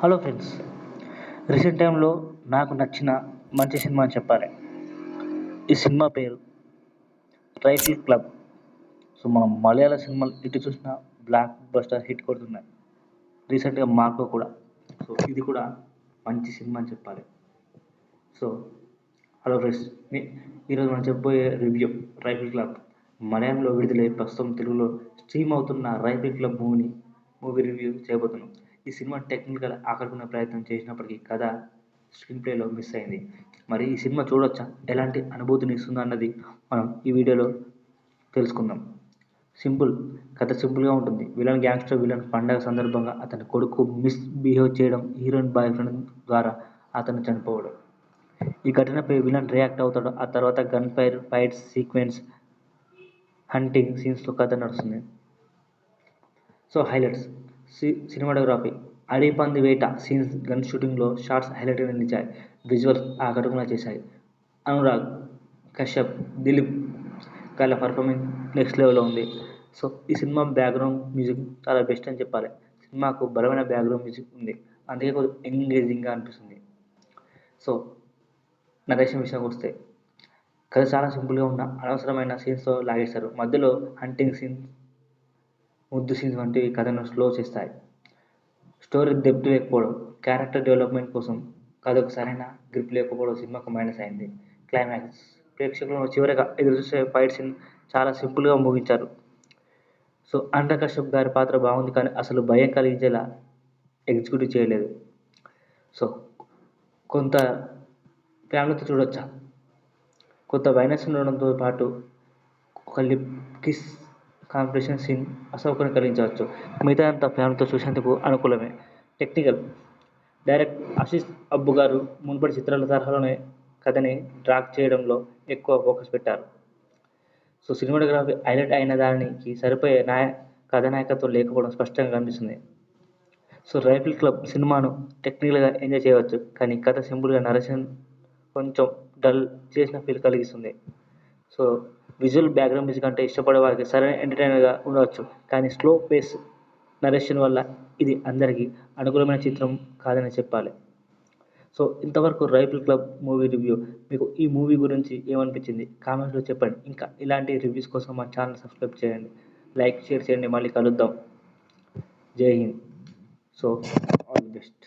Hello friends, recent టైంలో నాకు నచ్చిన మంచి సినిమా అని చెప్పాలి. ఈ సినిమా పేరు రైఫిల్ క్లబ్. సో మనం మలయాళ సినిమాలు ఎటు చూసినా బ్లాక్ బస్టర్ హిట్ కొడుతున్నాయి. రీసెంట్గా మార్కో కూడా. సో ఇది కూడా మంచి సినిమా అని చెప్పాలి. సో హలో ఫ్రెండ్స్, ఈరోజు మనం చెప్పబోయే రివ్యూ రైఫిల్ క్లబ్. మలయాళంలో విడుదలై ప్రస్తుతం తెలుగులో స్ట్రీమ్ అవుతున్న రైఫిల్ క్లబ్ మూవీ రివ్యూ చేయబోతున్నాం. ఈ సినిమా టెక్నికల్ ఆకట్టుకునే ప్రయత్నం చేసినప్పటికీ కథ స్క్రీన్ ప్లేలో మిస్ అయింది. మరి ఈ సినిమా చూడొచ్చా, ఎలాంటి అనుభూతిని ఇస్తుందో అన్నది మనం ఈ వీడియోలో తెలుసుకుందాం. కథ సింపుల్గా ఉంటుంది. గ్యాంగ్స్టర్ విలన్ పండగ సందర్భంగా అతని కొడుకు మిస్బిహేవ్ చేయడం, హీరోయిన్ బాయ్ ఫ్రెండ్ ద్వారా అతను చనిపోవడం. ఈ ఘటనపై విలన్ రియాక్ట్ అవుతాడు. ఆ తర్వాత గన్ ఫైట్ సీక్వెన్స్, హంటింగ్ సీన్స్తో కథ నడుస్తుంది. సో హైలైట్స్: సినిమాటోగ్రఫీ, అడిపంది వేట సీన్స్, గన్ షూటింగ్లో షాట్స్ హైలైట్గా నిలిచాయి. విజువల్స్ ఆకట్టుకునేలా చేశాయి. అనురాగ్ కశ్యప్, దిలీప్ గాళ్ళ పర్ఫార్మెన్స్ నెక్స్ట్ లెవెల్లో ఉంది. సో ఈ సినిమా బ్యాక్గ్రౌండ్ మ్యూజిక్ చాలా బెస్ట్ అని చెప్పాలి. సినిమాకు బలమైన బ్యాక్గ్రౌండ్ మ్యూజిక్ ఉంది, అందుకే కొంచెం ఎంగేజింగ్గా అనిపిస్తుంది. సో నరేషన్ విషయానికి వస్తే, కథ చాలా సింపుల్గా ఉన్న అనవసరమైన సీన్స్తో లాగేశారు. మధ్యలో హంటింగ్ సీన్స్, ముద్దు సీన్స్ వంటివి కథను స్లో చేస్తాయి. స్టోరీ డెప్త్ లేకపోవడం, క్యారెక్టర్ డెవలప్మెంట్ కోసం కథకు సరైన గ్రిప్ లేకపోవడం సినిమాకు మైనస్ అయింది. క్లైమాక్స్, ప్రేక్షకులను చివరిగా ఎదురుచూసే ఫైట్ సీన్ చాలా సింపుల్గా ముగించారు. సో అనురాగ్ కశ్యప్ గారి పాత్ర బాగుంది, కానీ అసలు భయం కలిగించేలా ఎగ్జిక్యూట్ చేయలేదు. సో కొంత ఫ్యామిలీతో చూడొచ్చా, కొంత వైలెన్స్ ఉండడంతో పాటు ఒక లిప్ కిస్ కాంపిటీషన్ సీన్ అసౌకర్యం కలిగించవచ్చు. మిగతా అంతా ఫ్యామిలీతో చూసేందుకు అనుకూలమే. టెక్నికల్, డైరెక్టర్ ఆశీష్ అబ్బు గారు మునుపటి చిత్రాల తరహాలోనే కథని డ్రాగ్ చేయడంలో ఎక్కువ ఫోకస్ పెట్టారు. సో సినిమాటోగ్రఫీ హైలైట్ అయిన దానికి సరిపోయే కథానాయకత్వం లేకపోవడం స్పష్టంగా కనిపిస్తుంది. సో రైఫిల్ క్లబ్ సినిమాను టెక్నికల్గా ఎంజాయ్ చేయవచ్చు, కానీ కథ సింపుల్గా, నరేషన్ కొంచెం డల్ చేసిన ఫీల్ కలిగిస్తుంది. సో విజువల్ బ్యాక్గ్రౌండ్ మ్యూజిక్ అంటే ఇష్టపడే వారికి సరైన ఎంటర్టైనర్గా ఉండవచ్చు, కానీ స్లో పేస్ నరేషన్ వల్ల ఇది అందరికీ అనుకూలమైన చిత్రం కాదని చెప్పాలి. సో ఇంతవరకు రైఫిల్ క్లబ్ మూవీ రివ్యూ. మీకు ఈ మూవీ గురించి ఏమనిపించింది కామెంట్స్లో చెప్పండి. ఇంకా ఇలాంటి రివ్యూస్ కోసం మా ఛానల్ సబ్స్క్రైబ్ చేయండి, లైక్, షేర్ చేయండి. మళ్ళీ కలుద్దాం. జై Hind. So all the best.